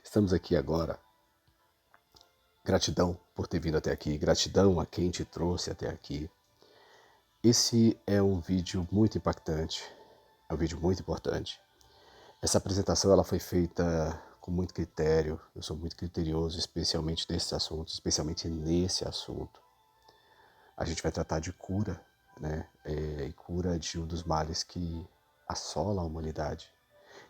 Estamos aqui agora. Gratidão por ter vindo até aqui, gratidão a quem te trouxe até aqui. Esse é um vídeo muito impactante, é um vídeo muito importante. Essa apresentação ela foi feita com muito critério, eu sou muito criterioso, especialmente nesse assunto. A gente vai tratar de cura, né? E cura de um dos males que assola a humanidade.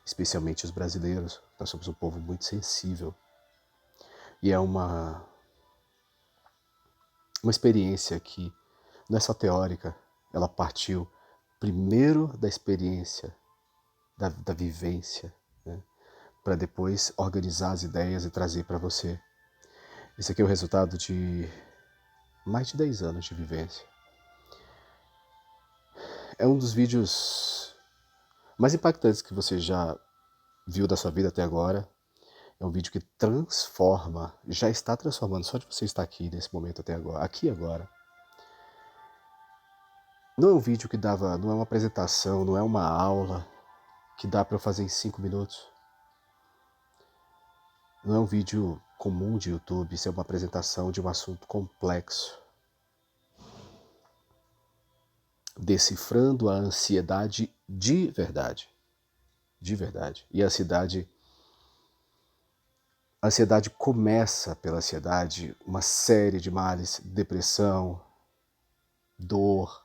Especialmente os brasileiros. Nós somos um povo muito sensível. E é uma experiência que não é só teórica, ela partiu primeiro da experiência, da vivência, né? Para depois organizar as ideias e trazer para você. Esse aqui é o resultado de mais de 10 anos de vivência. É um dos vídeos mais impactantes que você já viu da sua vida até agora. É um vídeo que transforma, já está transformando, só de você estar aqui nesse momento até agora, aqui agora. Não é um vídeo que dava, não é uma apresentação, não é uma aula que dá para eu fazer em 5 minutos. Não é um vídeo comum de YouTube, isso é uma apresentação de um assunto complexo. Decifrando a ansiedade de verdade. De verdade. E a ansiedade começa pela ansiedade, uma série de males, depressão, dor,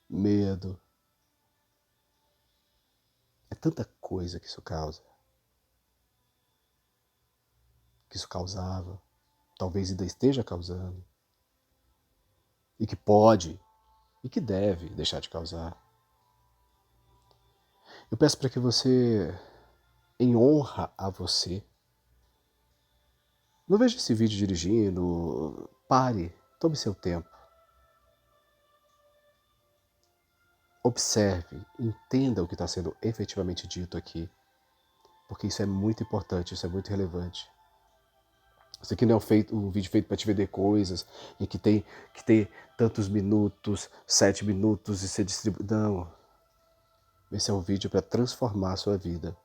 medo. É tanta coisa que isso causa. Que isso causava. Talvez ainda esteja causando. E que pode, e que deve deixar de causar. Eu peço para que você, em honra a você, não veja esse vídeo dirigindo, pare, tome seu tempo. Observe, entenda o que está sendo efetivamente dito aqui, porque isso é muito importante, isso é muito relevante. Isso aqui não é um vídeo feito para te vender coisas, e que tem que ter tantos minutos, 7 minutos e ser distribuído. Não. Esse é um vídeo para transformar a sua vida,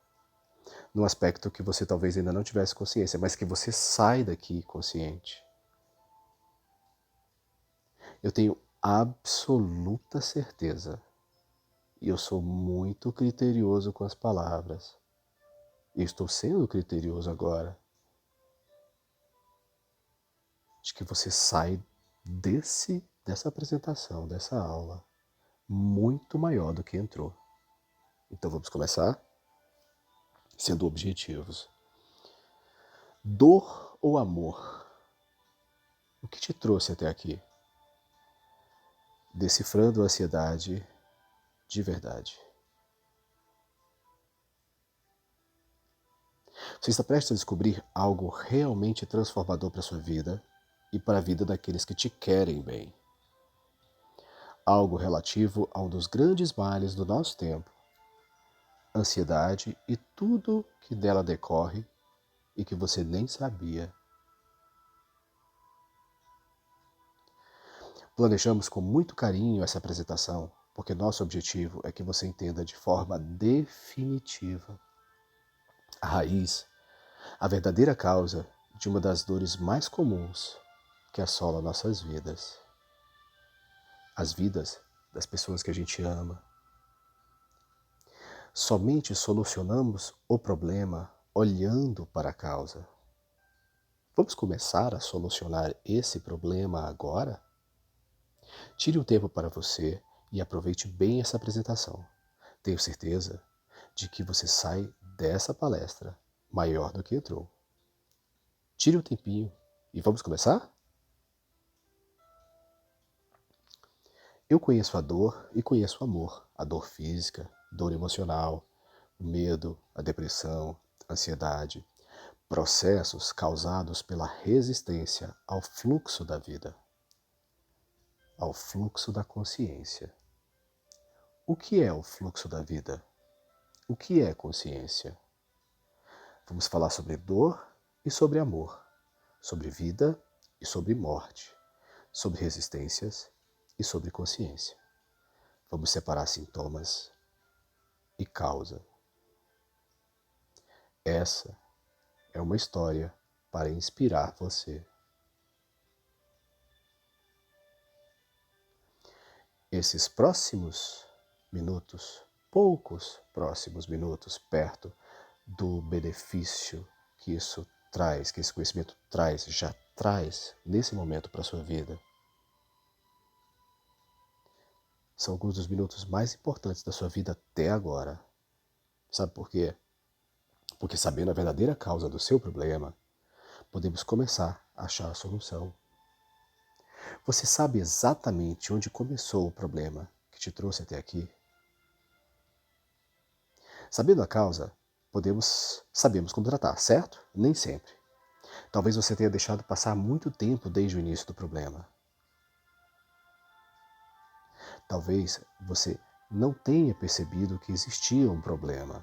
num aspecto que você talvez ainda não tivesse consciência, mas que você sai daqui consciente. Eu tenho absoluta certeza, e eu sou muito criterioso com as palavras, e estou sendo criterioso agora, de que você sai dessa apresentação, dessa aula, muito maior do que entrou. Então vamos começar sendo objetivos. Dor ou amor? O que te trouxe até aqui? Decifrando a ansiedade de verdade. Você está prestes a descobrir algo realmente transformador para a sua vida e para a vida daqueles que te querem bem. Algo relativo a um dos grandes males do nosso tempo, ansiedade e tudo que dela decorre e que você nem sabia. Planejamos com muito carinho essa apresentação, porque nosso objetivo é que você entenda de forma definitiva a raiz, a verdadeira causa de uma das dores mais comuns que assola nossas vidas. As vidas das pessoas que a gente ama. Somente solucionamos o problema olhando para a causa. Vamos começar a solucionar esse problema agora? Tire um tempo para você e aproveite bem essa apresentação. Tenho certeza de que você sai dessa palestra maior do que entrou. Tire um tempinho e vamos começar? Eu conheço a dor e conheço o amor. A dor física, dor emocional, o medo, a depressão, a ansiedade. Processos causados pela resistência ao fluxo da vida, ao fluxo da consciência. O que é o fluxo da vida? O que é consciência? Vamos falar sobre dor e sobre amor, sobre vida e sobre morte, sobre resistências e sobre consciência. Vamos separar sintomas e causa. Essa é uma história para inspirar você. Esses próximos minutos, poucos próximos minutos perto do benefício que isso traz, que esse conhecimento traz, já traz nesse momento para a sua vida, são alguns dos minutos mais importantes da sua vida até agora. Sabe por quê? Porque sabendo a verdadeira causa do seu problema, podemos começar a achar a solução. Você sabe exatamente onde começou o problema que te trouxe até aqui? Sabendo a causa, sabemos como tratar, certo? Nem sempre. Talvez você tenha deixado passar muito tempo desde o início do problema. Talvez você não tenha percebido que existia um problema.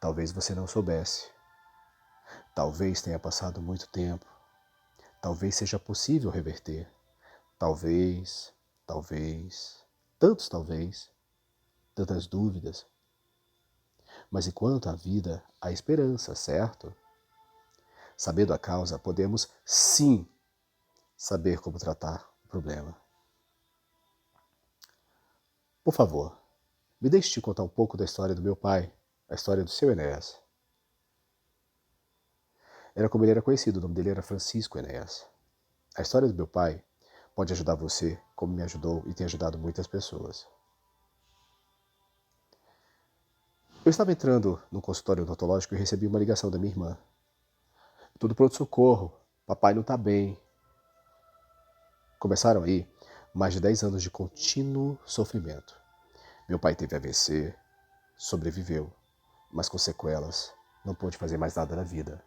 Talvez você não soubesse. Talvez tenha passado muito tempo. Talvez seja possível reverter. Talvez, tantas dúvidas. Mas enquanto há vida, há esperança, certo? Sabendo a causa, podemos sim saber como tratar o problema. Por favor, me deixe te contar um pouco da história do meu pai, a história do seu Enéas. Era como ele era conhecido, o nome dele era Francisco Enéas. A história do meu pai pode ajudar você, como me ajudou e tem ajudado muitas pessoas. Eu estava entrando no consultório odontológico e recebi uma ligação da minha irmã. Tudo pronto-socorro, papai não está bem. Começaram aí mais de 10 anos de contínuo sofrimento. Meu pai teve AVC, sobreviveu, mas com sequelas, não pôde fazer mais nada na vida.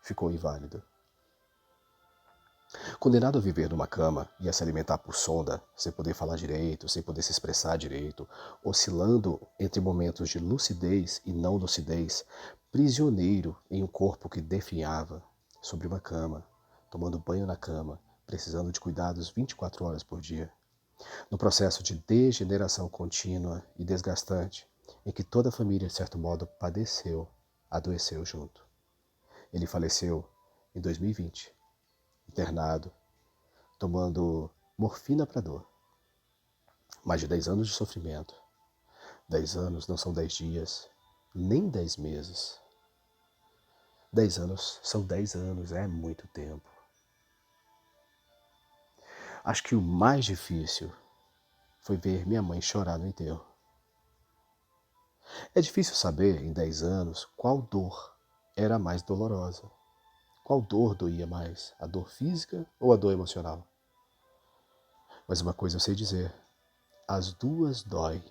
Ficou inválido. Condenado a viver numa cama e a se alimentar por sonda, sem poder falar direito, sem poder se expressar direito, oscilando entre momentos de lucidez e não lucidez, prisioneiro em um corpo que definhava, sobre uma cama, tomando banho na cama, precisando de cuidados 24 horas por dia, no processo de degeneração contínua e desgastante, em que toda a família, de certo modo, padeceu, adoeceu junto. Ele faleceu em 2020, internado, tomando morfina para dor. Mais de 10 anos de sofrimento. 10 anos não são 10 dias, nem 10 meses. 10 anos são 10 anos, é muito tempo. Acho que o mais difícil foi ver minha mãe chorar no enterro. É difícil saber, em 10 anos, qual dor era a mais dolorosa. Qual dor doía mais, a dor física ou a dor emocional? Mas uma coisa eu sei dizer, as duas doem,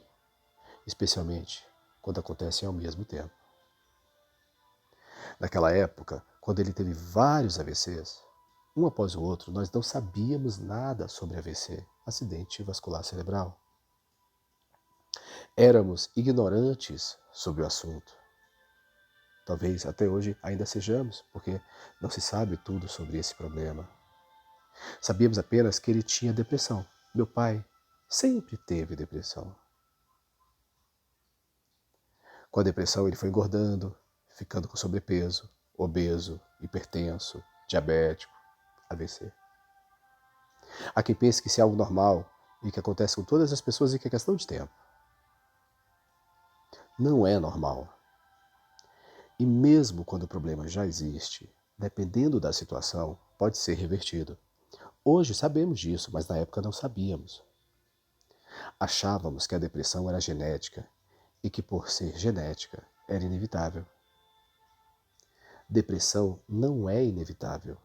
especialmente quando acontecem ao mesmo tempo. Naquela época, quando ele teve vários AVCs, um após o outro, nós não sabíamos nada sobre AVC, acidente vascular cerebral. Éramos ignorantes sobre o assunto. Talvez até hoje ainda sejamos, porque não se sabe tudo sobre esse problema. Sabíamos apenas que ele tinha depressão. Meu pai sempre teve depressão. Com a depressão ele foi engordando, ficando com sobrepeso, obeso, hipertenso, diabético, AVC. Há quem pense que isso é algo normal e que acontece com todas as pessoas e que é questão de tempo. Não é normal. E mesmo quando o problema já existe, dependendo da situação, pode ser revertido. Hoje sabemos disso, mas na época não sabíamos. Achávamos que a depressão era genética e que por ser genética era inevitável. Depressão não é inevitável.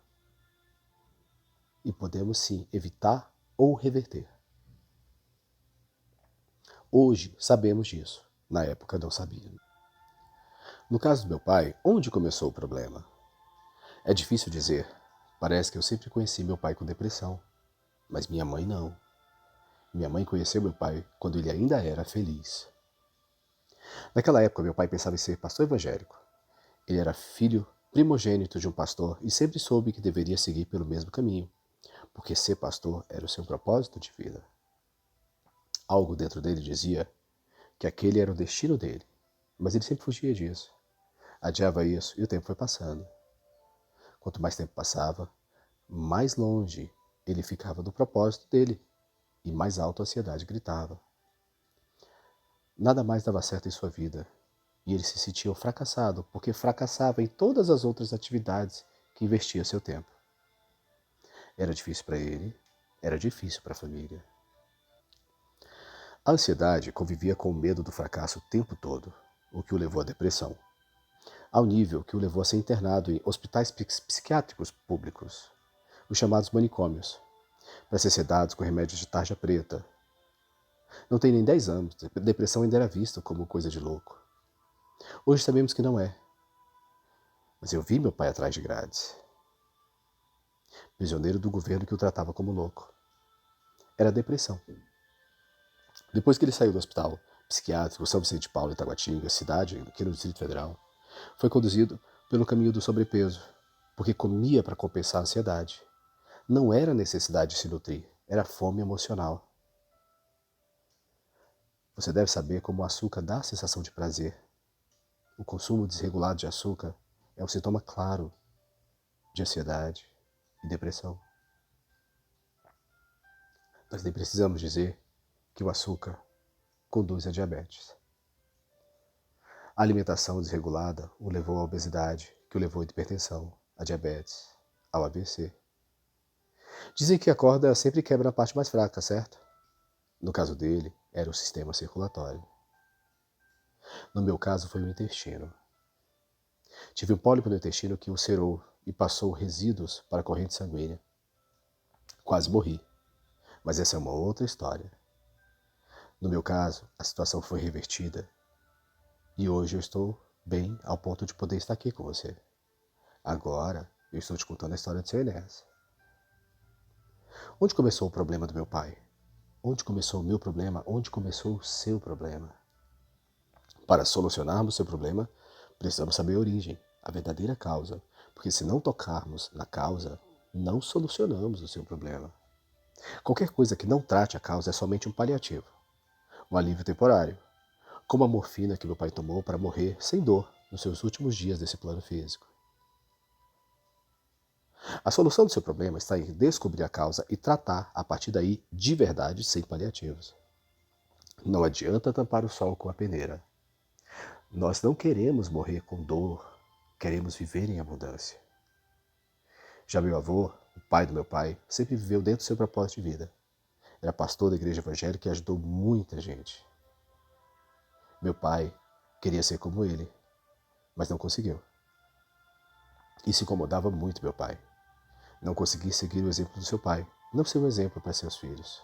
E podemos sim evitar ou reverter. Hoje sabemos disso, na época não sabíamos. No caso do meu pai, onde começou o problema? É difícil dizer. Parece que eu sempre conheci meu pai com depressão, mas minha mãe não. Minha mãe conheceu meu pai quando ele ainda era feliz. Naquela época, meu pai pensava em ser pastor evangélico. Ele era filho primogênito de um pastor e sempre soube que deveria seguir pelo mesmo caminho, porque ser pastor era o seu propósito de vida. Algo dentro dele dizia que aquele era o destino dele, Mas ele sempre fugia disso, adiava isso e o tempo foi passando. Quanto mais tempo passava, mais longe ele ficava do propósito dele e mais alto a ansiedade gritava. Nada mais dava certo em sua vida e ele se sentia um fracassado porque fracassava em todas as outras atividades que investia seu tempo. Era difícil para ele, era difícil para a família. A ansiedade convivia com o medo do fracasso o tempo todo, o que o levou à depressão, ao nível que o levou a ser internado em hospitais psiquiátricos públicos, os chamados manicômios, para ser sedados com remédios de tarja preta. Não tem nem 10 anos, depressão ainda era vista como coisa de louco. Hoje sabemos que não é, mas eu vi meu pai atrás de grades, prisioneiro do governo que o tratava como louco. Era depressão. Depois que ele saiu do hospital psiquiátrico São Vicente de Paulo, em Taguatinga, cidade aqui no Distrito Federal, foi conduzido pelo caminho do sobrepeso, porque comia para compensar a ansiedade. Não era necessidade de se nutrir, era fome emocional. Você deve saber como o açúcar dá a sensação de prazer. O consumo desregulado de açúcar é um sintoma claro de ansiedade e depressão. Nós nem precisamos dizer que o açúcar conduz a diabetes. A alimentação desregulada o levou à obesidade, que o levou à hipertensão, à diabetes, ao AVC. Dizem que a corda sempre quebra a parte mais fraca, certo? No caso dele, era o sistema circulatório. No meu caso, foi o intestino. Tive um pólipo no intestino que ulcerou e passou resíduos para a corrente sanguínea. Quase morri, mas essa é uma outra história. No meu caso, a situação foi revertida e hoje eu estou bem ao ponto de poder estar aqui com você. Agora, eu estou te contando a história de seu Enéas. Onde começou o problema do meu pai? Onde começou o meu problema? Onde começou o seu problema? Para solucionarmos seu problema, precisamos saber a origem, a verdadeira causa, porque se não tocarmos na causa, não solucionamos o seu problema. Qualquer coisa que não trate a causa é somente um paliativo, um alívio temporário, como a morfina que meu pai tomou para morrer sem dor nos seus últimos dias desse plano físico. A solução do seu problema está em descobrir a causa e tratar a partir daí de verdade, sem paliativos. Não adianta tampar o sol com a peneira. Nós não queremos morrer com dor, queremos viver em abundância. Já meu avô, o pai do meu pai, sempre viveu dentro do seu propósito de vida. Era pastor da igreja evangélica e ajudou muita gente. Meu pai queria ser como ele, mas não conseguiu. Isso incomodava muito meu pai. Não conseguir seguir o exemplo do seu pai, não ser um exemplo para seus filhos.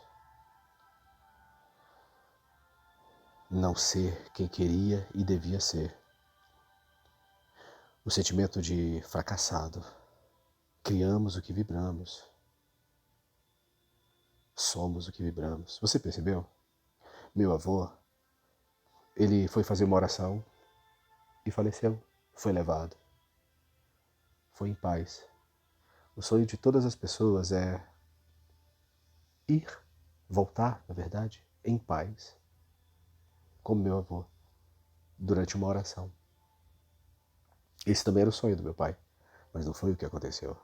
Não ser quem queria e devia ser. O sentimento de fracassado. Criamos o que vibramos. Somos o que vibramos. Você percebeu? Meu avô, ele foi fazer uma oração e faleceu. Foi levado. Foi em paz. O sonho de todas as pessoas é ir, voltar, na verdade, em paz. Como meu avô, durante uma oração. Esse também era o sonho do meu pai, mas não foi o que aconteceu.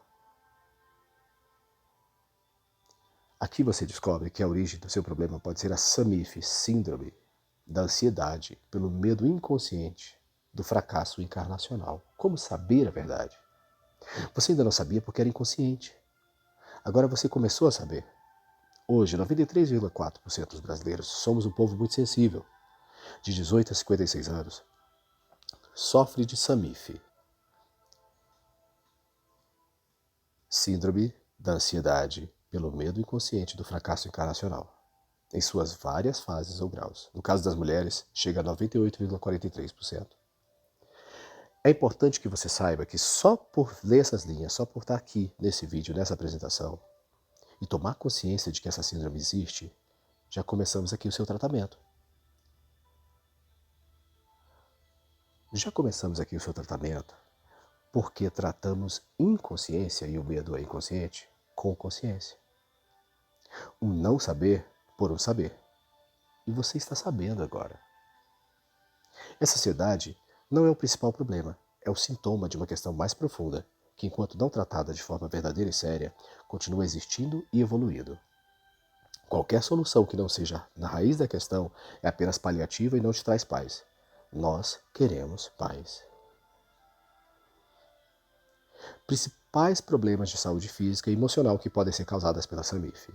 Aqui você descobre que a origem do seu problema pode ser a SAMIF, síndrome da ansiedade pelo medo inconsciente do fracasso encarnacional. Como saber a verdade? Você ainda não sabia porque era inconsciente. Agora você começou a saber. Hoje, 93,4% dos brasileiros somos um povo muito sensível. De 18 a 56 anos, sofre de SAMIF, síndrome da ansiedade pelo medo inconsciente do fracasso encarnacional, em suas várias fases ou graus. No caso das mulheres, chega a 98,43%. É importante que você saiba que só por ler essas linhas, só por estar aqui nesse vídeo, nessa apresentação, e tomar consciência de que essa síndrome existe, já começamos aqui o seu tratamento. Já começamos aqui o seu tratamento porque tratamos inconsciência, e o medo é inconsciente, com consciência. Um não saber por um saber. E você está sabendo agora. Essa ansiedade não é o principal problema, é o sintoma de uma questão mais profunda, que enquanto não tratada de forma verdadeira e séria, continua existindo e evoluindo. Qualquer solução que não seja na raiz da questão é apenas paliativa e não te traz paz. Nós queremos paz. Principais problemas de saúde física e emocional que podem ser causadas pela SAMIF.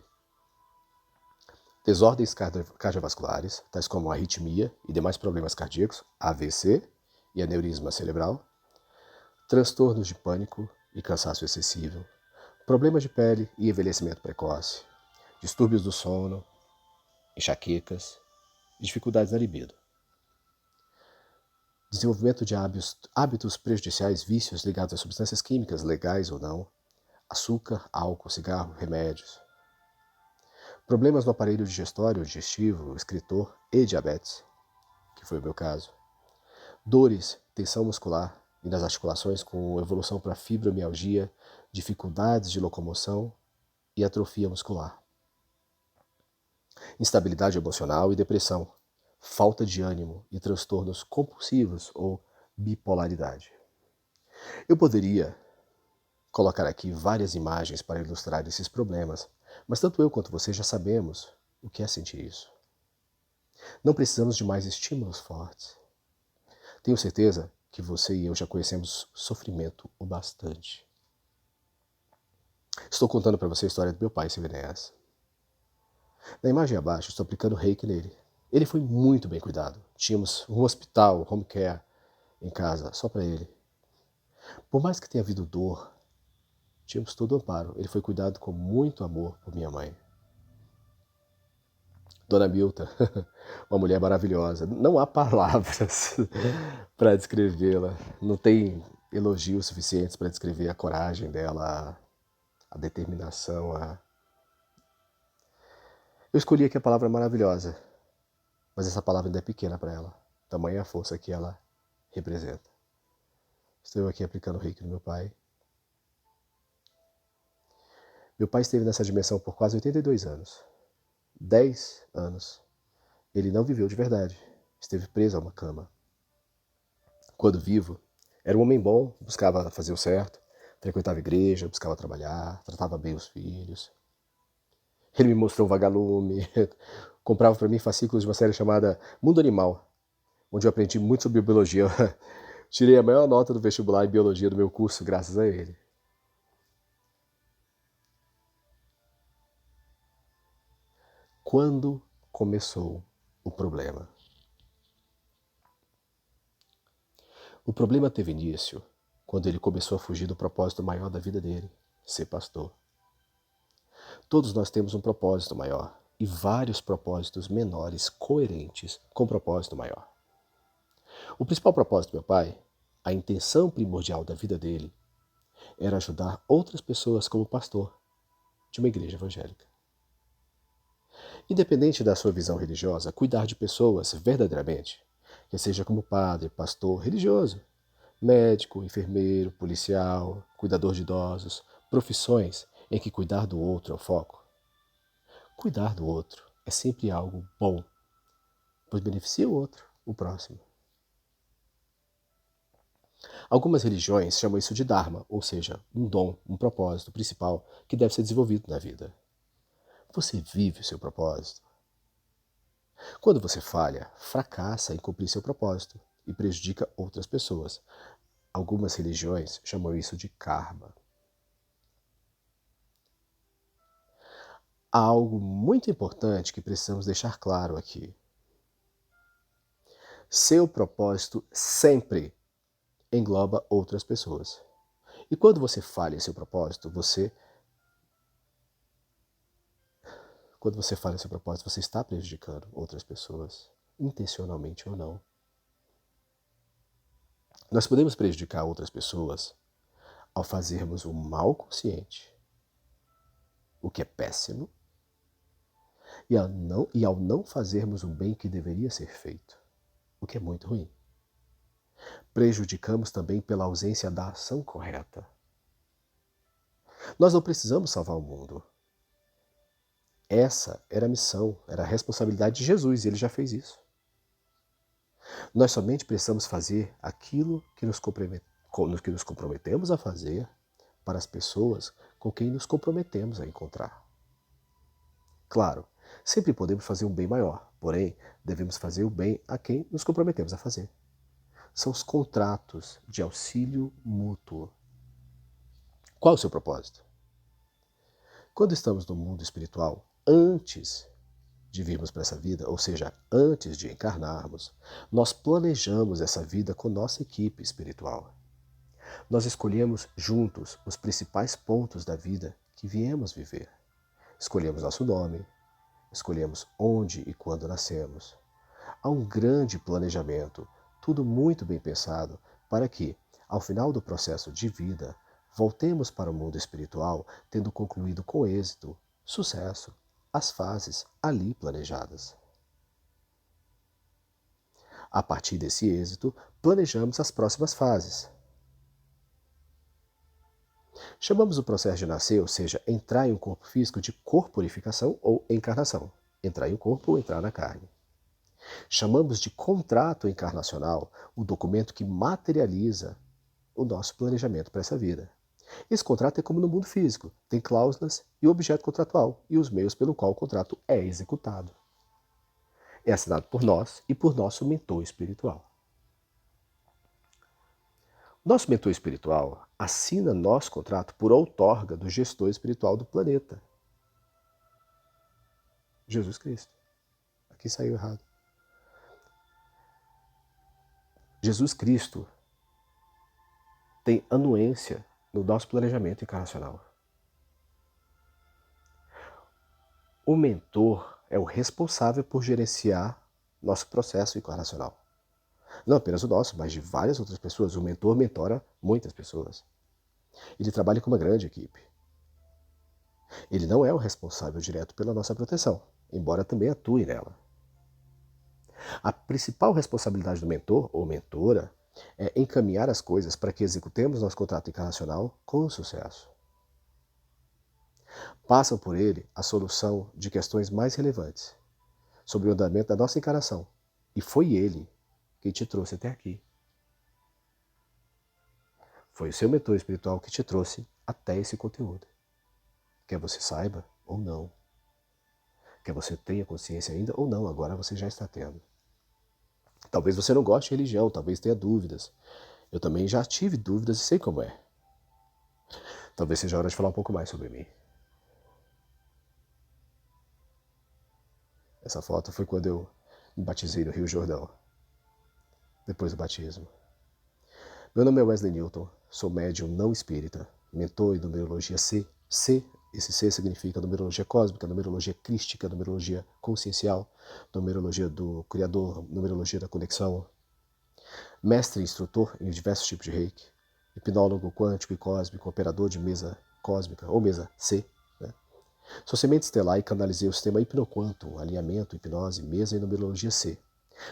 Desordens cardiovasculares, tais como arritmia e demais problemas cardíacos, AVC e aneurisma cerebral. Transtornos de pânico e cansaço excessivo. Problemas de pele e envelhecimento precoce. Distúrbios do sono, enxaquecas, dificuldades na libido. Desenvolvimento de hábitos prejudiciais, vícios ligados a substâncias químicas, legais ou não. Açúcar, álcool, cigarro, remédios. Problemas no aparelho digestório, digestivo, excretor e diabetes, que foi o meu caso. Dores, tensão muscular e nas articulações com evolução para fibromialgia, dificuldades de locomoção e atrofia muscular. Instabilidade emocional e depressão, falta de ânimo e transtornos compulsivos ou bipolaridade. Eu poderia colocar aqui várias imagens para ilustrar esses problemas, mas tanto eu quanto você já sabemos o que é sentir isso. Não precisamos de mais estímulos fortes. Tenho certeza que você e eu já conhecemos sofrimento o bastante. Estou contando para você a história do meu pai, seu Enéas. Na imagem abaixo, estou aplicando reiki nele. Ele foi muito bem cuidado. Tínhamos um hospital, home care, em casa, só para ele. Por mais que tenha havido dor, tínhamos todo o amparo. Ele foi cuidado com muito amor por minha mãe. Dona Milta, uma mulher maravilhosa. Não há palavras para descrevê-la. Não tem elogios suficientes para descrever a coragem dela, a determinação. Eu escolhi aqui a palavra maravilhosa, mas essa palavra ainda é pequena para ela. Tamanha a força que ela representa. Estou aqui aplicando o reiki no meu pai. Meu pai esteve nessa dimensão por quase 82 anos. 10 anos. Ele não viveu de verdade. Esteve preso a uma cama. Quando vivo, era um homem bom, buscava fazer o certo, frequentava a igreja, buscava trabalhar, tratava bem os filhos. Ele me mostrou um vagalume, comprava para mim fascículos de uma série chamada Mundo Animal, onde eu aprendi muito sobre biologia. Tirei a maior nota do vestibular em biologia do meu curso graças a ele. Quando começou o problema? O problema teve início quando ele começou a fugir do propósito maior da vida dele, ser pastor. Todos nós temos um propósito maior e vários propósitos menores coerentes com o propósito maior. O principal propósito do meu pai, a intenção primordial da vida dele, era ajudar outras pessoas como pastor de uma igreja evangélica. Independente da sua visão religiosa, cuidar de pessoas verdadeiramente, que seja como padre, pastor, religioso, médico, enfermeiro, policial, cuidador de idosos, profissões em que cuidar do outro é o foco. Cuidar do outro é sempre algo bom, pois beneficia o outro, o próximo. Algumas religiões chamam isso de Dharma, ou seja, um dom, um propósito principal que deve ser desenvolvido na vida. Você vive o seu propósito? Quando você falha, fracassa em cumprir seu propósito e prejudica outras pessoas. Algumas religiões chamam isso de karma. Há algo muito importante que precisamos deixar claro aqui. Seu propósito sempre engloba outras pessoas. E quando você falha em seu propósito, você está prejudicando outras pessoas, intencionalmente ou não. Nós podemos prejudicar outras pessoas ao fazermos o mal consciente, o que é péssimo, e ao não fazermos o bem que deveria ser feito, o que é muito ruim. Prejudicamos também pela ausência da ação correta. Nós não precisamos salvar o mundo. Essa era a missão, era a responsabilidade de Jesus, e ele já fez isso. Nós somente precisamos fazer aquilo que que nos comprometemos a fazer para as pessoas com quem nos comprometemos a encontrar. Claro, sempre podemos fazer um bem maior, porém, devemos fazer o bem a quem nos comprometemos a fazer. São os contratos de auxílio mútuo. Qual é o seu propósito? Quando estamos no mundo espiritual, antes de virmos para essa vida, ou seja, antes de encarnarmos, nós planejamos essa vida com nossa equipe espiritual. Nós escolhemos juntos os principais pontos da vida que viemos viver. Escolhemos nosso nome, escolhemos onde e quando nascemos. Há um grande planejamento, tudo muito bem pensado, para que, ao final do processo de vida, voltemos para o mundo espiritual tendo concluído com êxito, sucesso, as fases ali planejadas. A partir desse êxito, planejamos as próximas fases. Chamamos o processo de nascer, ou seja, entrar em um corpo físico, de corporificação ou encarnação. Entrar em um corpo ou entrar na carne. Chamamos de contrato encarnacional o documento que materializa o nosso planejamento para essa vida. Esse contrato é como no mundo físico, tem cláusulas e o objeto contratual e os meios pelo qual o contrato é executado. É assinado por nós e por nosso mentor espiritual. Nosso mentor espiritual assina nosso contrato por outorga do gestor espiritual do planeta. Jesus Cristo. Aqui saiu errado. Jesus Cristo tem anuência no nosso planejamento encarnacional. O mentor é o responsável por gerenciar nosso processo encarnacional. Não apenas o nosso, mas de várias outras pessoas. O mentor mentora muitas pessoas. Ele trabalha com uma grande equipe. Ele não é o responsável direto pela nossa proteção, embora também atue nela. A principal responsabilidade do mentor ou mentora é encaminhar as coisas para que executemos nosso contrato encarnacional com sucesso. Passam por ele a solução de questões mais relevantes sobre o andamento da nossa encarnação. E foi ele quem te trouxe até aqui. Foi o seu mentor espiritual que te trouxe até esse conteúdo. Quer você saiba ou não. Quer você tenha consciência ainda ou não, agora você já está tendo. Talvez você não goste de religião, talvez tenha dúvidas. Eu também já tive dúvidas e sei como é. Talvez seja a hora de falar um pouco mais sobre mim. Essa foto foi quando eu me batizei no Rio Jordão, depois do batismo. Meu nome é Wesley Newton, sou médium não espírita, mentor em numerologia C. Esse C significa numerologia cósmica, numerologia crística, numerologia consciencial, numerologia do Criador, numerologia da conexão. Mestre e instrutor em diversos tipos de reiki, hipnólogo quântico e cósmico, operador de mesa cósmica ou mesa C. Sou semente estelar e canalizei o sistema Hipnoquantum, alinhamento, hipnose, mesa e numerologia C.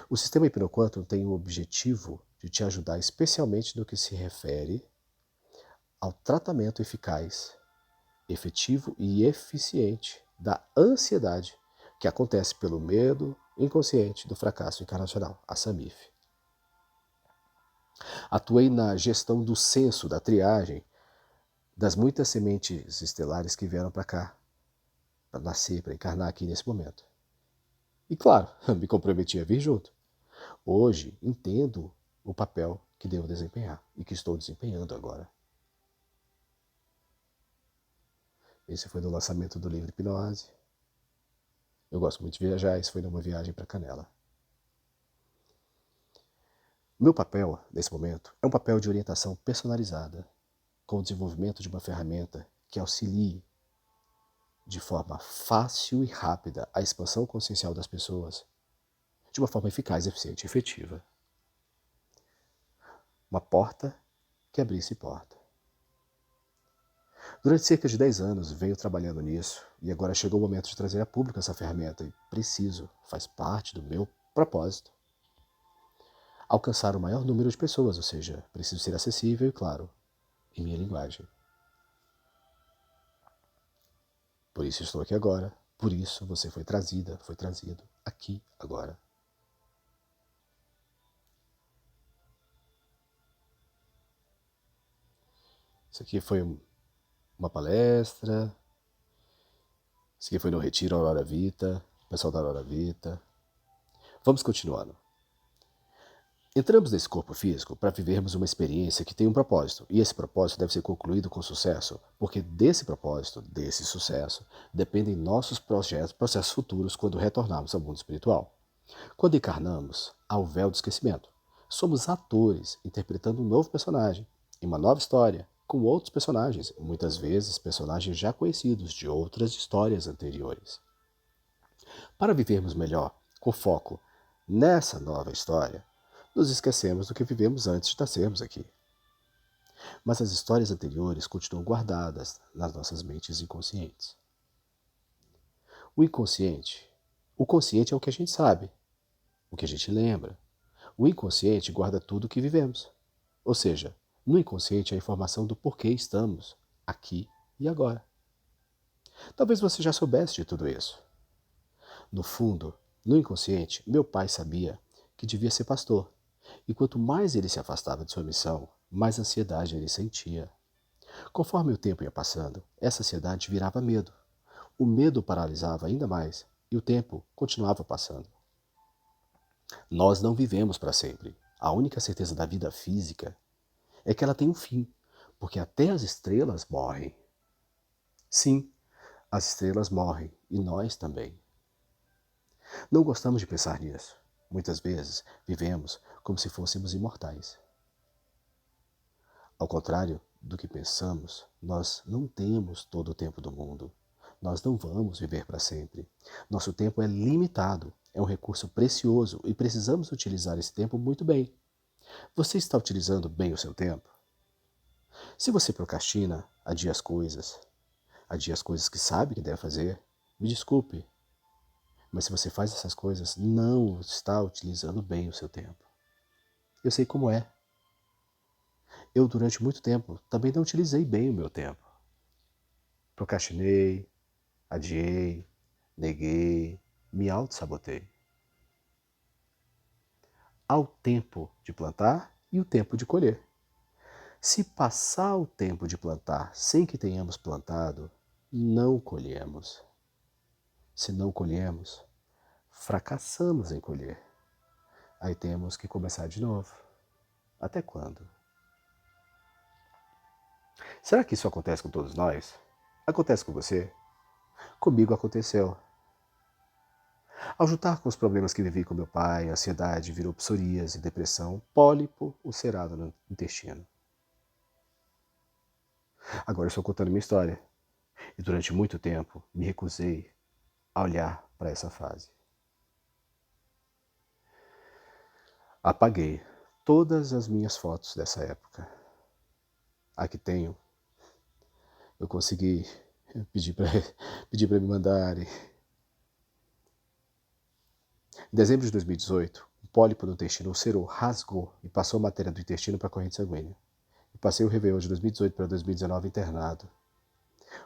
O sistema Hipnoquantum tem o objetivo de te ajudar especialmente no que se refere ao tratamento eficaz, efetivo e eficiente da ansiedade que acontece pelo medo inconsciente do fracasso encarnacional, a SAMIF. Atuei na gestão do censo, da triagem, das muitas sementes estelares que vieram para cá, para nascer, para encarnar aqui nesse momento. E claro, me comprometi a vir junto. Hoje entendo o papel que devo desempenhar e que estou desempenhando agora. Esse foi no lançamento do livro Hipnose. Eu gosto muito de viajar, esse foi numa viagem para Canela. Meu papel, nesse momento, é um papel de orientação personalizada, com o desenvolvimento de uma ferramenta que auxilie de forma fácil e rápida a expansão consciencial das pessoas, de uma forma eficaz, eficiente e efetiva. Uma porta que abrisse porta. Durante cerca de 10 anos venho trabalhando nisso e agora chegou o momento de trazer a público essa ferramenta e preciso, faz parte do meu propósito, alcançar o maior número de pessoas, ou seja, preciso ser acessível e claro, em minha linguagem. Por isso estou aqui agora, por isso você foi trazida, foi trazido aqui agora. Isso aqui foi uma palestra. Isso aqui foi no Retiro Aurora Vita, pessoal da Aurora Vita. Vamos continuando. Entramos nesse corpo físico para vivermos uma experiência que tem um propósito, e esse propósito deve ser concluído com sucesso, porque desse propósito, desse sucesso, dependem nossos processos futuros quando retornarmos ao mundo espiritual. Quando encarnamos, há o véu do esquecimento. Somos atores interpretando um novo personagem, em uma nova história, com outros personagens, muitas vezes personagens já conhecidos de outras histórias anteriores. Para vivermos melhor, com foco nessa nova história, nos esquecemos do que vivemos antes de nascermos aqui. Mas as histórias anteriores continuam guardadas nas nossas mentes inconscientes. O consciente é o que a gente sabe, o que a gente lembra. O inconsciente guarda tudo o que vivemos. Ou seja, no inconsciente é a informação do porquê estamos aqui e agora. Talvez você já soubesse de tudo isso. No fundo, no inconsciente, meu pai sabia que devia ser pastor. E quanto mais ele se afastava de sua missão, mais ansiedade ele sentia. Conforme o tempo ia passando, essa ansiedade virava medo. O medo paralisava ainda mais, e o tempo continuava passando. Nós não vivemos para sempre. A única certeza da vida física é que ela tem um fim, porque até as estrelas morrem. Sim, as estrelas morrem, e nós também. Não gostamos de pensar nisso. Muitas vezes vivemos como se fôssemos imortais. Ao contrário do que pensamos, nós não temos todo o tempo do mundo. Nós não vamos viver para sempre. Nosso tempo é limitado, é um recurso precioso e precisamos utilizar esse tempo muito bem. Você está utilizando bem o seu tempo? Se você procrastina, adia as coisas que sabe que deve fazer, me desculpe, mas se você faz essas coisas, não está utilizando bem o seu tempo. Eu sei como é. Eu, durante muito tempo, também não utilizei bem o meu tempo. Procrastinei, adiei, neguei, me auto-sabotei. Há o tempo de plantar e o tempo de colher. Se passar o tempo de plantar sem que tenhamos plantado, não colhemos. Se não colhemos, fracassamos em colher. Aí temos que começar de novo. Até quando? Será que isso acontece com todos nós? Acontece com você? Comigo aconteceu. Ao juntar com os problemas que vivi com meu pai, a ansiedade virou psoríase, depressão, pólipo ulcerado no intestino. Agora eu estou contando minha história. E durante muito tempo me recusei a olhar para essa fase. Apaguei todas as minhas fotos dessa época. Aqui tenho. Eu consegui pedir para me mandarem. Em dezembro de 2018, um pólipo no intestino ulcerou, rasgou e passou a matéria do intestino para a corrente sanguínea. Eu passei o Réveillon de 2018 para 2019 internado.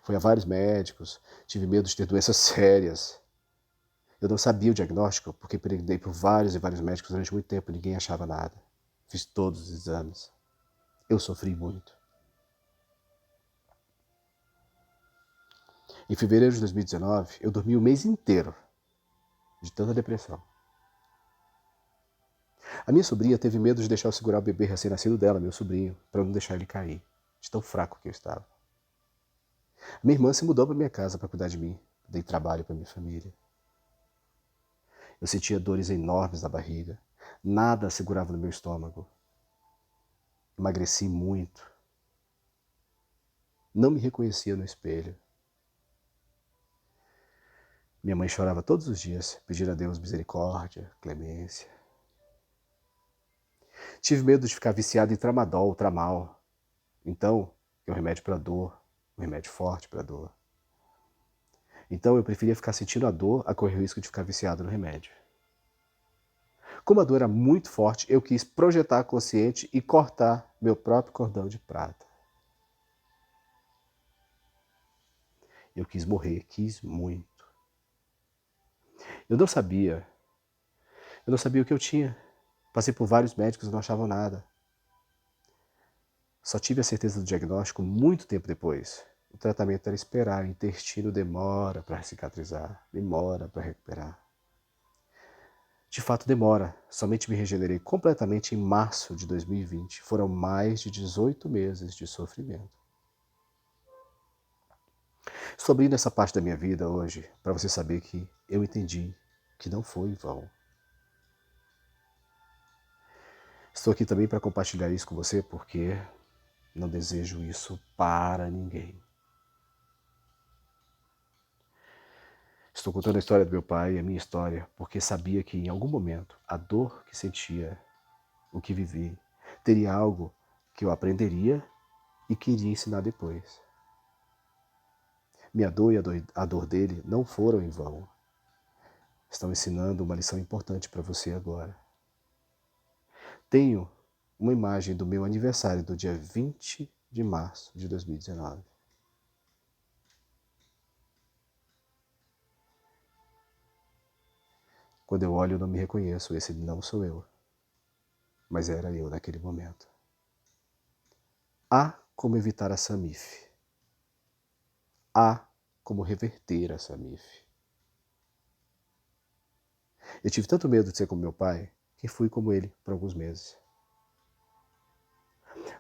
Fui a vários médicos, tive medo de ter doenças sérias. Eu não sabia o diagnóstico porque peregrei por vários e vários médicos durante muito tempo e ninguém achava nada. Fiz todos os exames. Eu sofri muito. Em fevereiro de 2019, eu dormi o mês inteiro de tanta depressão. A minha sobrinha teve medo de deixar eu segurar o bebê recém-nascido dela, meu sobrinho, para não deixar ele cair, de tão fraco que eu estava. Minha irmã se mudou para minha casa para cuidar de mim. Dei trabalho para minha família. Eu sentia dores enormes na barriga. Nada segurava no meu estômago. Emagreci muito. Não me reconhecia no espelho. Minha mãe chorava todos os dias, pedindo a Deus misericórdia, clemência. Tive medo de ficar viciado em tramadol, tramal. Então, é um remédio para dor, um remédio forte para dor. Então eu preferia ficar sentindo a dor a correr o risco de ficar viciado no remédio. Como a dor era muito forte, eu quis projetar a consciente e cortar meu próprio cordão de prata. Eu quis morrer, quis muito. Eu não sabia o que eu tinha. Passei por vários médicos e não achavam nada. Só tive a certeza do diagnóstico muito tempo depois. O tratamento era esperar, o intestino demora para cicatrizar, demora para recuperar. De fato demora, somente me regenerei completamente em março de 2020. Foram mais de 18 meses de sofrimento. Estou abrindo essa parte da minha vida hoje para você saber que eu entendi que não foi em vão. Estou aqui também para compartilhar isso com você porque não desejo isso para ninguém. Estou contando a história do meu pai e a minha história porque sabia que em algum momento a dor que sentia, o que vivi, teria algo que eu aprenderia e queria ensinar depois. Minha dor e a dor dele não foram em vão. Estão ensinando uma lição importante para você agora. Tenho uma imagem do meu aniversário do dia 20 de março de 2019. Quando eu olho, eu não me reconheço. Esse não sou eu. Mas era eu naquele momento. Há como evitar a Samif. Há como reverter a Samif. Eu tive tanto medo de ser como meu pai, que fui como ele por alguns meses.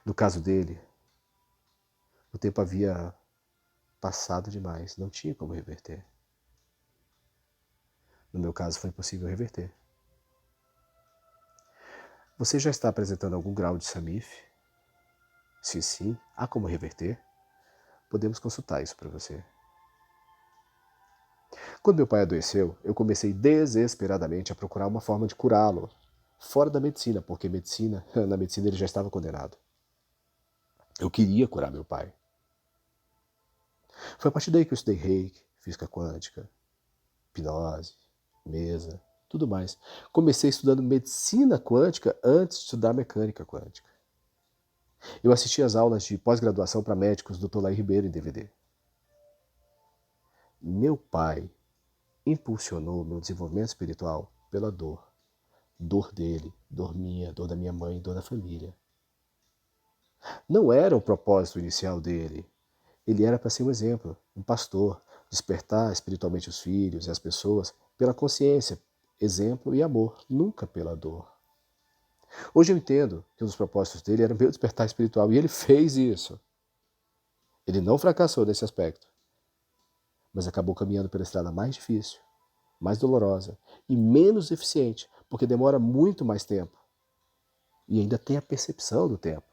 No caso dele, o tempo havia passado demais, não tinha como reverter. No meu caso, foi possível reverter. Você já está apresentando algum grau de Samif? Se sim, há como reverter? Podemos consultar isso para você. Quando meu pai adoeceu, eu comecei desesperadamente a procurar uma forma de curá-lo, fora da medicina, porque na medicina ele já estava condenado. Eu queria curar meu pai. Foi a partir daí que eu estudei Reiki, física quântica, hipnose, mesa, tudo mais. Comecei estudando medicina quântica antes de estudar mecânica quântica. Eu assisti às aulas de pós-graduação para médicos do Dr. Laí Ribeiro em DVD. Meu pai impulsionou meu desenvolvimento espiritual pela dor. Dor dele, dor minha, dor da minha mãe, dor da família. Não era o propósito inicial dele. Ele era para ser um exemplo, um pastor, despertar espiritualmente os filhos e as pessoas pela consciência, exemplo e amor, nunca pela dor. Hoje eu entendo que um dos propósitos dele era o meu despertar espiritual e ele fez isso. Ele não fracassou nesse aspecto, mas acabou caminhando pela estrada mais difícil, mais dolorosa e menos eficiente, porque demora muito mais tempo. E ainda tem a percepção do tempo,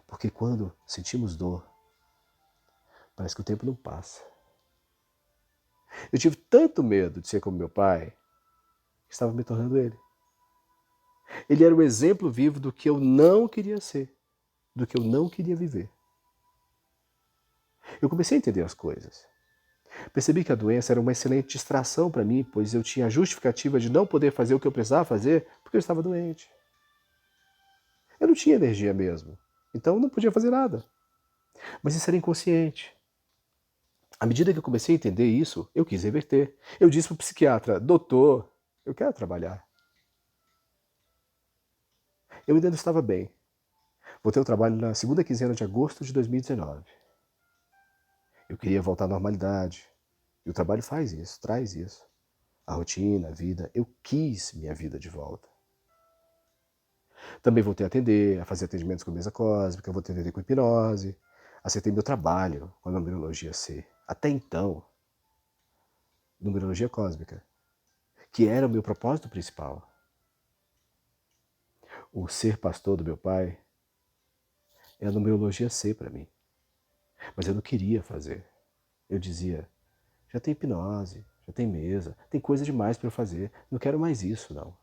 porque quando sentimos dor, parece que o tempo não passa. Eu tive tanto medo de ser como meu pai, que estava me tornando ele. Ele era o exemplo vivo do que eu não queria ser, do que eu não queria viver. Eu comecei a entender as coisas. Percebi que a doença era uma excelente distração para mim, pois eu tinha a justificativa de não poder fazer o que eu precisava fazer porque eu estava doente. Eu não tinha energia mesmo, então não podia fazer nada. Mas isso era inconsciente. À medida que eu comecei a entender isso, eu quis reverter. Eu disse para o psiquiatra, doutor, eu quero trabalhar. Eu ainda não estava bem. Voltei ao trabalho na segunda quinzena de agosto de 2019. Eu queria voltar à normalidade. E o trabalho faz isso, traz isso. A rotina, a vida. Eu quis minha vida de volta. Também voltei a atender, a fazer atendimentos com mesa cósmica, voltei a atender com hipnose. Acertei meu trabalho com a numerologia C. Até então, numerologia cósmica, que era o meu propósito principal. O ser pastor do meu pai é a numerologia C para mim. Mas eu não queria fazer. Eu dizia, já tem hipnose, já tem mesa, tem coisa demais para eu fazer, não quero mais isso não.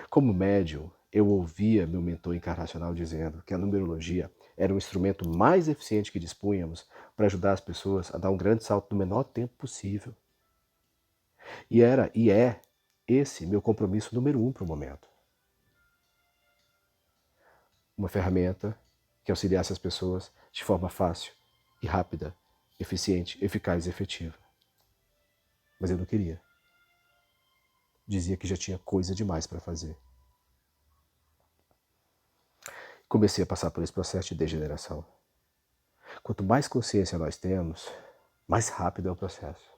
Como médium, eu ouvia meu mentor encarnacional dizendo que a numerologia era o instrumento mais eficiente que dispunhamos para ajudar as pessoas a dar um grande salto no menor tempo possível. E é esse meu compromisso número 1 para o momento. Uma ferramenta que auxiliasse as pessoas de forma fácil e rápida, eficiente, eficaz e efetiva. Mas eu não queria. Dizia que já tinha coisa demais para fazer. comecei a passar por esse processo de degeneração. Quanto mais consciência nós temos, mais rápido é o processo.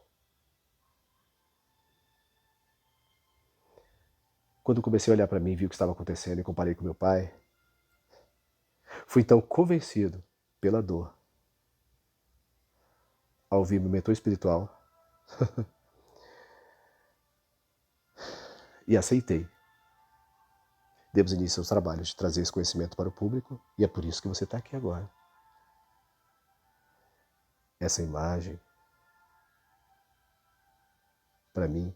Quando comecei a olhar para mim e vi o que estava acontecendo e comparei com meu pai, fui então convencido pela dor ao ouvir meu mentor espiritual e aceitei. Demos início aos trabalhos de trazer esse conhecimento para o público e é por isso que você está aqui agora. Essa imagem, para mim,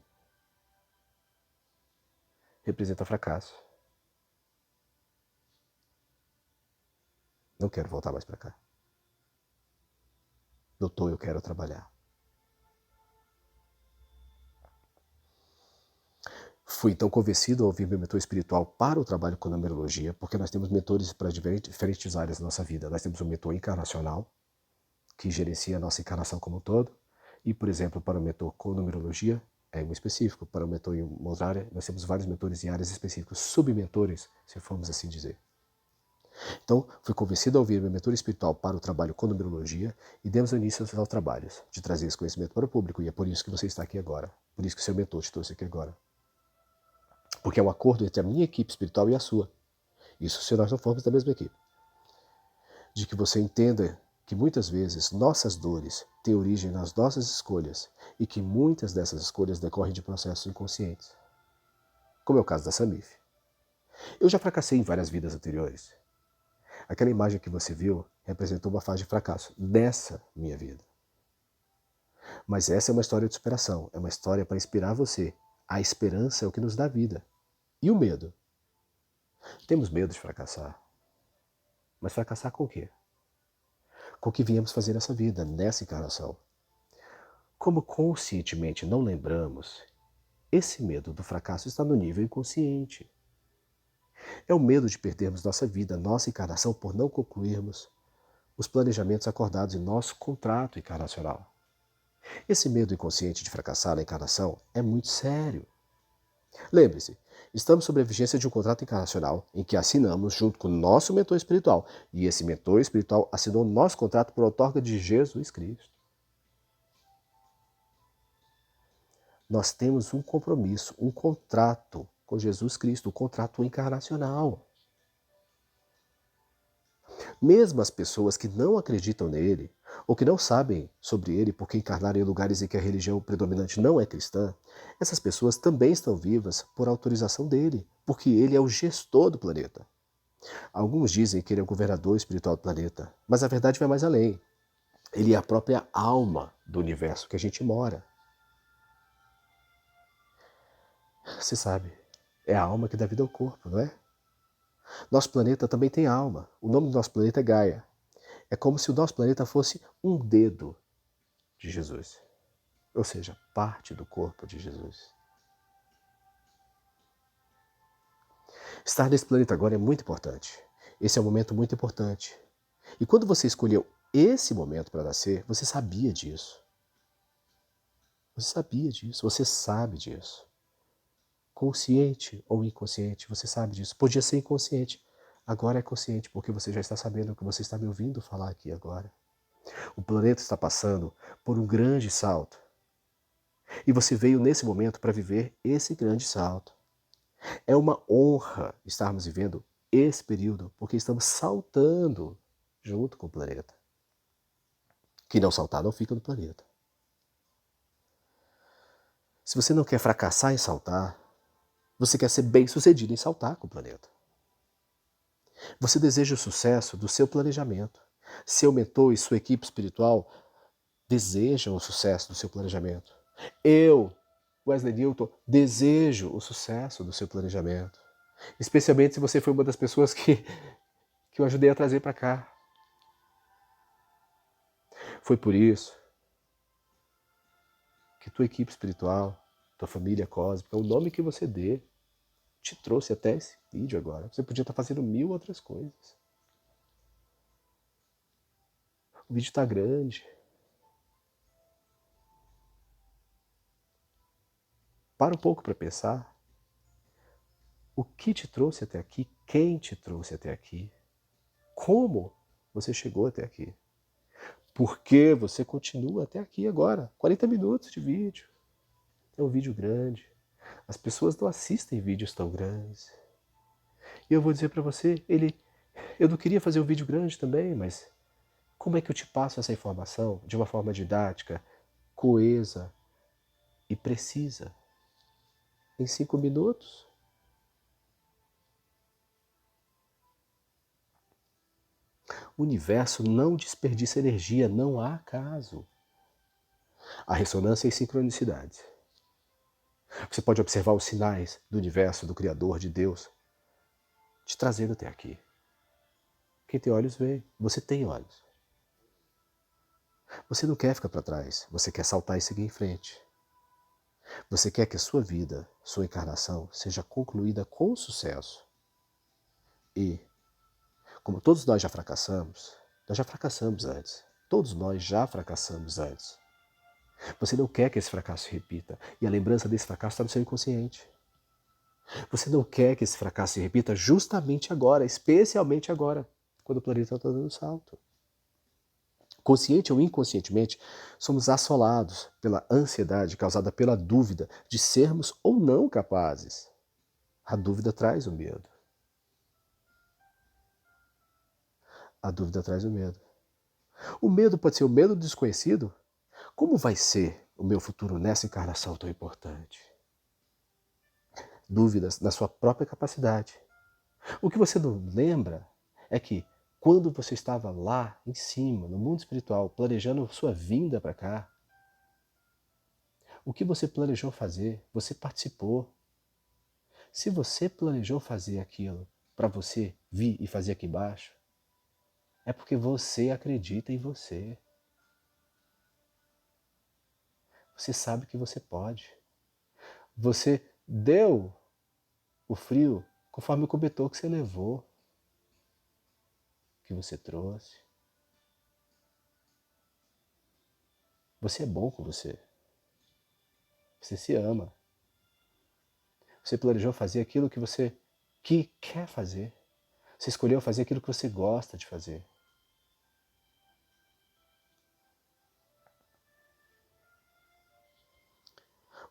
representa fracasso. Não quero voltar mais para cá. Doutor, eu quero trabalhar. Fui então convencido a ouvir meu mentor espiritual para o trabalho com numerologia, porque nós temos mentores para diferentes áreas da nossa vida. Nós temos um mentor encarnacional, que gerencia a nossa encarnação como um todo, e, por exemplo, para o mentor com numerologia, é um específico. Para o mentor em uma outra área, nós temos vários mentores em áreas específicas, submentores, se formos assim dizer. Então, fui convencido a ouvir meu mentor espiritual para o trabalho com numerologia e demos início aos trabalhos de trazer esse conhecimento para o público, e é por isso que você está aqui agora. Por isso que seu mentor te trouxe aqui agora. Porque é um acordo entre a minha equipe espiritual e a sua. Isso se nós não formos da mesma equipe. De que você entenda que muitas vezes nossas dores têm origem nas nossas escolhas e que muitas dessas escolhas decorrem de processos inconscientes. Como é o caso da Samif. Eu já fracassei em várias vidas anteriores. Aquela imagem que você viu representou uma fase de fracasso nessa minha vida. Mas essa é uma história de superação, é uma história para inspirar você. A esperança é o que nos dá vida. E o medo? Temos medo de fracassar. Mas fracassar com o quê? Com o que viemos fazer nessa vida, nessa encarnação. Como conscientemente não lembramos, esse medo do fracasso está no nível inconsciente. É o medo de perdermos nossa vida, nossa encarnação, por não concluirmos os planejamentos acordados em nosso contrato encarnacional. Esse medo inconsciente de fracassar na encarnação é muito sério. Lembre-se, estamos sob a vigência de um contrato encarnacional em que assinamos junto com o nosso mentor espiritual, e esse mentor espiritual assinou nosso contrato por outorga de Jesus Cristo. Nós temos um compromisso, um contrato com Jesus Cristo, um contrato encarnacional. Mesmo as pessoas que não acreditam nele, ou que não sabem sobre ele porque encarnaram em lugares em que a religião predominante não é cristã, essas pessoas também estão vivas por autorização dele, porque ele é o gestor do planeta. Alguns dizem que ele é o governador espiritual do planeta, mas a verdade vai mais além. Ele é a própria alma do universo que a gente mora. Você sabe, é a alma que dá vida ao corpo, não é? Nosso planeta também tem alma. O nome do nosso planeta é Gaia. É como se o nosso planeta fosse um dedo de Jesus. Ou seja, parte do corpo de Jesus. Estar nesse planeta agora é muito importante. Esse é um momento muito importante. E quando você escolheu esse momento para nascer, você sabia disso. Você sabia disso, você sabe disso. Consciente ou inconsciente, você sabe disso. Podia ser inconsciente, agora é consciente, porque você já está sabendo o que você está me ouvindo falar aqui agora. O planeta está passando por um grande salto. E você veio nesse momento para viver esse grande salto. É uma honra estarmos vivendo esse período, porque estamos saltando junto com o planeta. Quem não saltar não fica no planeta. Se você não quer fracassar em saltar, você quer ser bem-sucedido em saltar com o planeta. Você deseja o sucesso do seu planejamento. Seu mentor e sua equipe espiritual desejam o sucesso do seu planejamento. Eu, Wesley Newton, desejo o sucesso do seu planejamento. Especialmente se você foi uma das pessoas que eu ajudei a trazer para cá. Foi por isso que tua equipe espiritual, tua família cósmica, o nome que você dê, te trouxe até esse vídeo agora. Você podia estar fazendo 1000 outras coisas. O vídeo está grande. Para um pouco para pensar. O que te trouxe até aqui? Quem te trouxe até aqui? como você chegou até aqui. Por que você continua até aqui agora? 40 minutos de vídeo. É um vídeo grande. As pessoas não assistem vídeos tão grandes. E eu vou dizer para você, eu não queria fazer um vídeo grande também, mas como é que eu te passo essa informação de uma forma didática, coesa e precisa? Em 5 minutos? O universo não desperdiça energia, não há acaso. Há ressonância e sincronicidade. Você pode observar os sinais do universo, do Criador, de Deus, te trazendo até aqui. Quem tem olhos vê, você tem olhos. Você não quer ficar para trás, você quer saltar e seguir em frente. Você quer que a sua vida, sua encarnação, seja concluída com sucesso. E, como todos nós já fracassamos antes. Todos nós já fracassamos antes. Você não quer que esse fracasso se repita, e a lembrança desse fracasso está no seu inconsciente. Você não quer que esse fracasso se repita justamente agora, especialmente agora, quando o planeta está dando um salto. Consciente ou inconscientemente, somos assolados pela ansiedade causada pela dúvida de sermos ou não capazes. A dúvida traz o medo. A dúvida traz o medo. O medo pode ser o medo do desconhecido. Como vai ser o meu futuro nessa encarnação tão importante? Dúvidas na sua própria capacidade. O que você não lembra é que quando você estava lá em cima, no mundo espiritual, planejando sua vinda para cá, o que você planejou fazer, você participou. Se você planejou fazer aquilo para você vir e fazer aqui embaixo, é porque você acredita em você. Você sabe que você pode. Você deu o frio conforme o cobertor que você levou, que você trouxe. Você é bom com você. Você se ama. Você planejou fazer aquilo que você quer fazer. Você escolheu fazer aquilo que você gosta de fazer.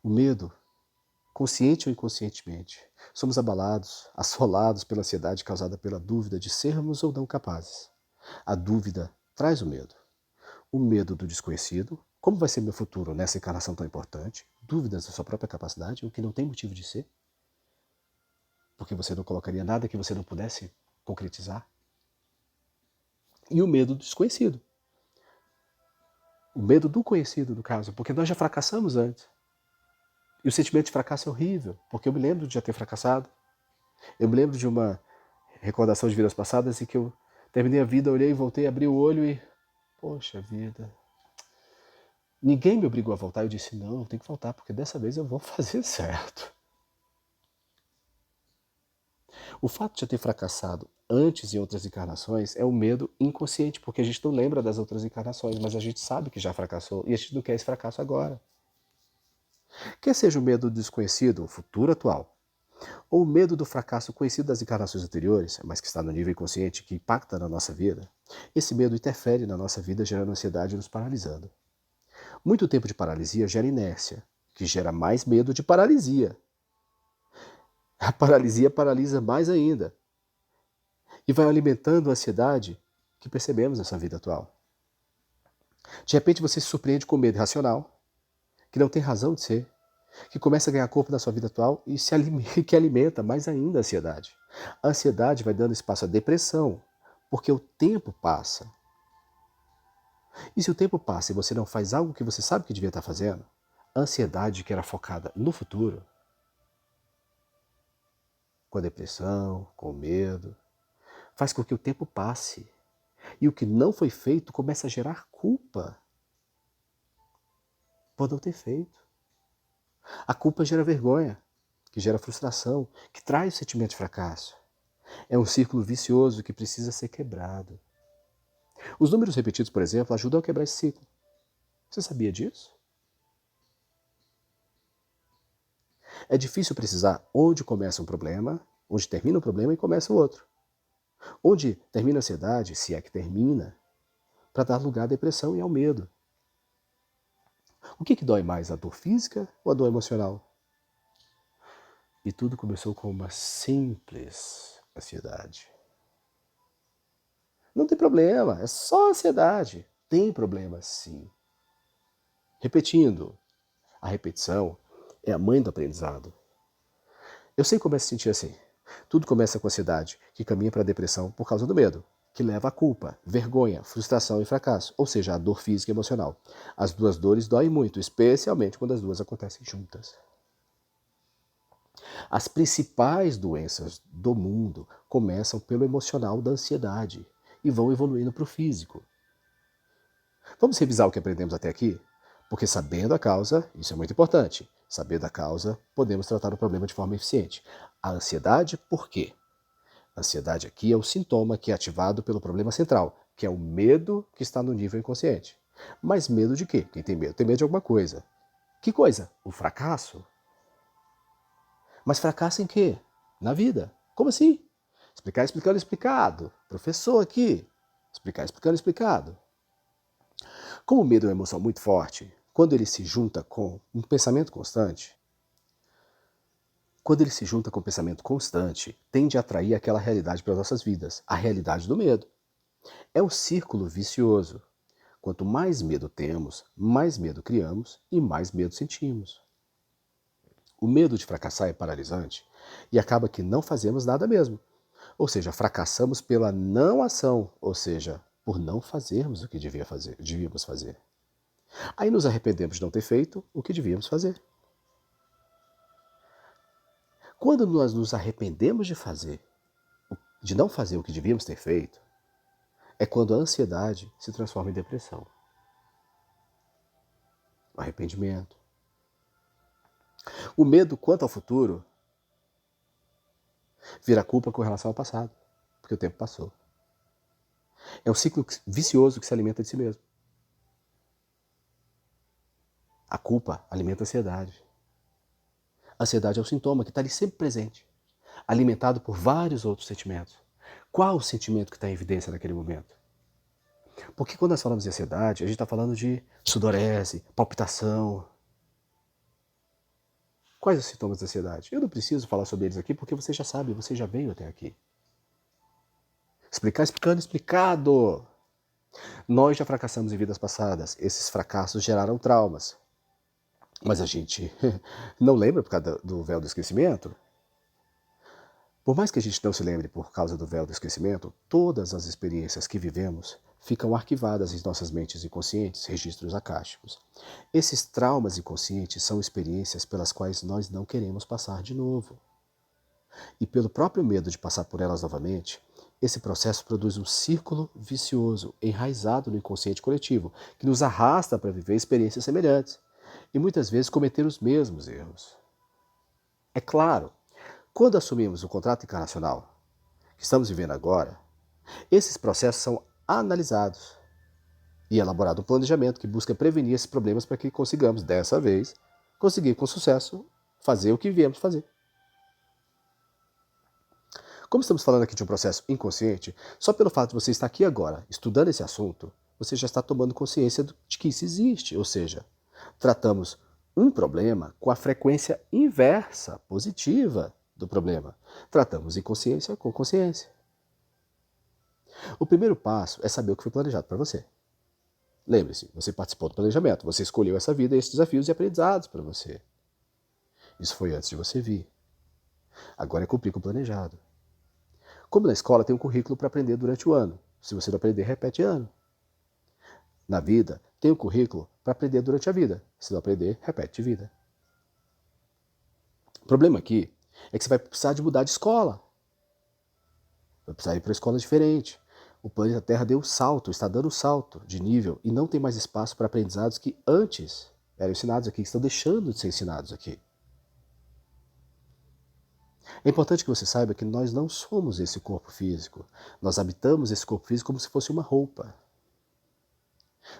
O medo, consciente ou inconscientemente, somos abalados, assolados pela ansiedade causada pela dúvida de sermos ou não capazes. A dúvida traz o medo. O medo do desconhecido, como vai ser meu futuro nessa encarnação tão importante? Dúvidas da sua própria capacidade, o que não tem motivo de ser? Porque você não colocaria nada que você não pudesse concretizar? E o medo do desconhecido. O medo do conhecido, no caso, porque nós já fracassamos antes. E o sentimento de fracasso é horrível, porque eu me lembro de já ter fracassado. Eu me lembro de uma recordação de vidas passadas em que eu terminei a vida, olhei, voltei, abri o olho e... Poxa vida. Ninguém me obrigou a voltar. Eu disse, não, eu tenho que voltar, porque dessa vez eu vou fazer certo. O fato de eu ter fracassado antes em outras encarnações é um medo inconsciente, porque a gente não lembra das outras encarnações, mas a gente sabe que já fracassou e a gente não quer esse fracasso agora. Quer seja o medo do desconhecido, o futuro atual, ou o medo do fracasso conhecido das encarnações anteriores, mas que está no nível inconsciente, que impacta na nossa vida, esse medo interfere na nossa vida, gerando ansiedade e nos paralisando. Muito tempo de paralisia gera inércia, que gera mais medo de paralisia. A paralisia paralisa mais ainda e vai alimentando a ansiedade que percebemos nessa vida atual. De repente você se surpreende com medo irracional, que não tem razão de ser, que começa a ganhar corpo na sua vida atual e que alimenta mais ainda a ansiedade. A ansiedade vai dando espaço à depressão, porque o tempo passa. E se o tempo passa e você não faz algo que você sabe que devia estar fazendo, a ansiedade que era focada no futuro, com a depressão, com o medo, faz com que o tempo passe. E o que não foi feito começa a gerar culpa por não ter feito. A culpa gera vergonha, que gera frustração, que traz o sentimento de fracasso. É um círculo vicioso que precisa ser quebrado. Os números repetidos, por exemplo, ajudam a quebrar esse ciclo. Você sabia disso? É difícil precisar onde começa um problema, onde termina um problema e começa o outro. Onde termina a ansiedade, se é que termina, para dar lugar à depressão e ao medo. O que dói mais, a dor física ou a dor emocional? E tudo começou com uma simples ansiedade. Não tem problema, é só ansiedade. Tem problema sim. Repetindo, a repetição é a mãe do aprendizado. Eu sei como é se sentir assim. Tudo começa com ansiedade, que caminha para a depressão por causa do medo, que leva à culpa, vergonha, frustração e fracasso, ou seja, a dor física e emocional. As duas dores doem muito, especialmente quando as duas acontecem juntas. As principais doenças do mundo começam pelo emocional da ansiedade e vão evoluindo para o físico. Vamos revisar o que aprendemos até aqui? Porque sabendo a causa, isso é muito importante. Sabendo a causa, podemos tratar o problema de forma eficiente. A ansiedade, por quê? A ansiedade aqui é o sintoma que é ativado pelo problema central, que é o medo que está no nível inconsciente. Mas medo de quê? Quem tem medo? Tem medo de alguma coisa. Que coisa? O fracasso? Mas fracasso em quê? Na vida. Como assim? Explicar explicando explicado. Professor aqui. Explicar explicando explicado. Como o medo é uma emoção muito forte, quando ele se junta com um pensamento constante, tende a atrair aquela realidade para as nossas vidas, a realidade do medo. É um círculo vicioso. Quanto mais medo temos, mais medo criamos e mais medo sentimos. O medo de fracassar é paralisante e acaba que não fazemos nada mesmo. Ou seja, fracassamos pela não ação, ou seja, por não fazermos o que devíamos fazer. Aí nos arrependemos de não ter feito o que devíamos fazer. Quando nós nos arrependemos de não fazer o que devíamos ter feito, é quando a ansiedade se transforma em depressão. O arrependimento. O medo quanto ao futuro vira culpa com relação ao passado, porque o tempo passou. É um ciclo vicioso que se alimenta de si mesmo. A culpa alimenta a ansiedade. A ansiedade é o sintoma que está ali sempre presente, alimentado por vários outros sentimentos. Qual o sentimento que está em evidência naquele momento? Porque quando nós falamos de ansiedade, a gente está falando de sudorese, palpitação. Quais os sintomas da ansiedade? Eu não preciso falar sobre eles aqui porque você já sabe, você já veio até aqui. Explicar explicando explicado. Nós já fracassamos em vidas passadas. Esses fracassos geraram traumas. Mas a gente não lembra por causa do véu do esquecimento? Por mais que a gente não se lembre por causa do véu do esquecimento, todas as experiências que vivemos ficam arquivadas em nossas mentes inconscientes, registros akáshicos. Esses traumas inconscientes são experiências pelas quais nós não queremos passar de novo. E pelo próprio medo de passar por elas novamente, esse processo produz um círculo vicioso enraizado no inconsciente coletivo, que nos arrasta para viver experiências semelhantes e muitas vezes cometer os mesmos erros. É claro, quando assumimos o contrato encarnacional que estamos vivendo agora, esses processos são analisados e elaborado um planejamento que busca prevenir esses problemas para que consigamos, dessa vez, conseguir com sucesso fazer o que viemos fazer. Como estamos falando aqui de um processo inconsciente, só pelo fato de você estar aqui agora, estudando esse assunto, você já está tomando consciência de que isso existe, ou seja, tratamos um problema com a frequência inversa, positiva do problema. Tratamos inconsciência com consciência. O primeiro passo é saber o que foi planejado para você. Lembre-se, você participou do planejamento, você escolheu essa vida, esses desafios e aprendizados para você. Isso foi antes de você vir. Agora é cumprir com o planejado. Como na escola tem um currículo para aprender durante o ano. Se você não aprender, repete ano. Na vida, tem um currículo para aprender durante a vida. Se não aprender, repete vida. O problema aqui é que você vai precisar de mudar de escola. Vai precisar ir para uma escola diferente. O planeta Terra deu um salto, está dando um salto de nível e não tem mais espaço para aprendizados que antes eram ensinados aqui, que estão deixando de ser ensinados aqui. É importante que você saiba que nós não somos esse corpo físico. Nós habitamos esse corpo físico como se fosse uma roupa.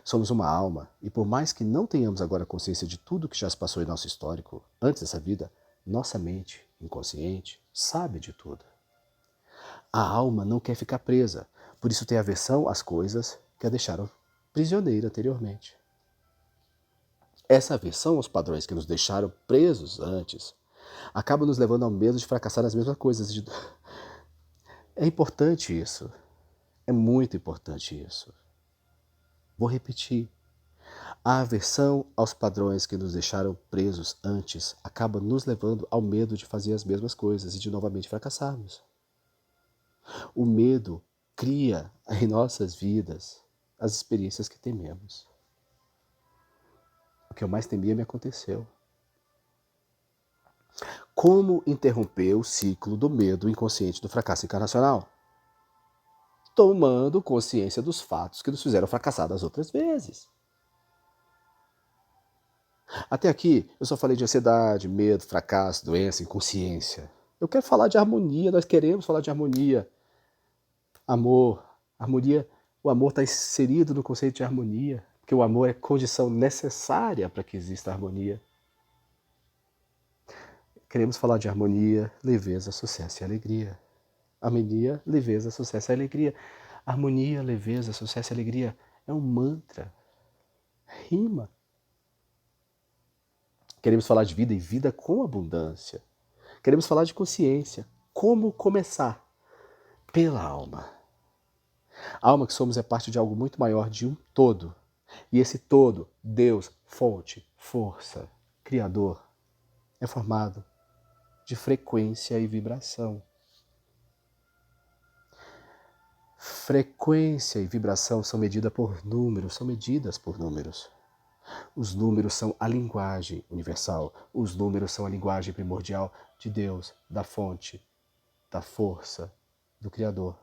Somos uma alma, e por mais que não tenhamos agora consciência de tudo que já se passou em nosso histórico, antes dessa vida, nossa mente inconsciente sabe de tudo. A alma não quer ficar presa, por isso tem aversão às coisas que a deixaram prisioneira anteriormente. Essa aversão aos padrões que nos deixaram presos antes acaba nos levando ao medo de fracassar nas mesmas coisas. É importante isso. É muito importante isso. Vou repetir. A aversão aos padrões que nos deixaram presos antes acaba nos levando ao medo de fazer as mesmas coisas e de novamente fracassarmos. O medo cria em nossas vidas as experiências que tememos. O que eu mais temia me aconteceu. Como interromper o ciclo do medo inconsciente do fracasso encarnacional? Tomando consciência dos fatos que nos fizeram fracassar das outras vezes. Até aqui, eu só falei de ansiedade, medo, fracasso, doença, inconsciência. Eu quero falar de harmonia, nós queremos falar de harmonia. Amor. Harmonia, o amor está inserido no conceito de harmonia, porque o amor é condição necessária para que exista harmonia. Queremos falar de harmonia, leveza, sucesso e alegria. Harmonia, leveza, sucesso e alegria. Harmonia, leveza, sucesso e alegria é um mantra. Rima. Queremos falar de vida e vida com abundância. Queremos falar de consciência. Como começar? Pela alma. A alma que somos é parte de algo muito maior, de um todo. E esse todo, Deus, fonte, força, Criador, é formado de frequência e vibração. Frequência e vibração são medidas por números. Os números são a linguagem universal. Os números são a linguagem primordial de Deus, da fonte, da força, do Criador.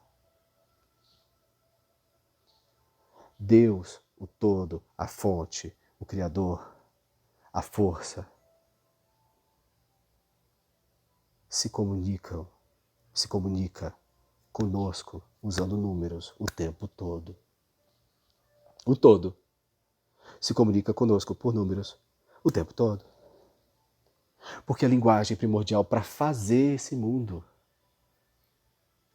Deus, o todo, a fonte, o Criador, a força, se comunica conosco usando números o tempo todo. O todo se comunica conosco por números o tempo todo. Porque a linguagem primordial para fazer esse mundo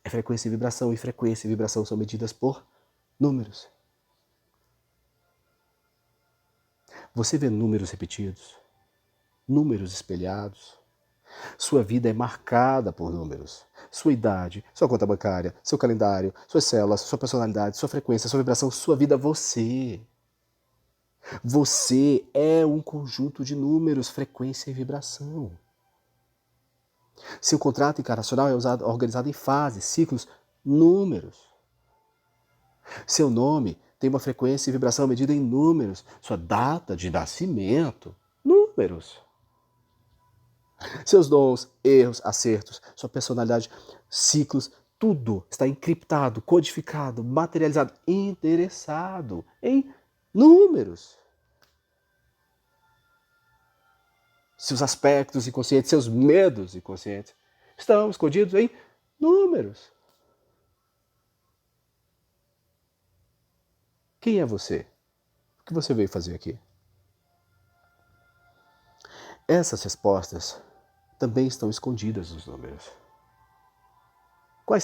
é frequência e frequência e vibração são medidas por números. Você vê números repetidos, números espelhados. Sua vida é marcada por números. Sua idade, sua conta bancária, seu calendário, suas células, sua personalidade, sua frequência, sua vibração, sua vida, você. Você é um conjunto de números, frequência e vibração. Seu contrato encarnacional é organizado em fases, ciclos, números. Seu nome tem uma frequência e vibração medida em números. Sua data de nascimento, números. Seus dons, erros, acertos, sua personalidade, ciclos, tudo está encriptado, codificado, materializado, interessado em números. Seus aspectos inconscientes, seus medos inconscientes estão escondidos em números. Quem é você? O que você veio fazer aqui? Essas respostas também estão escondidas nos números.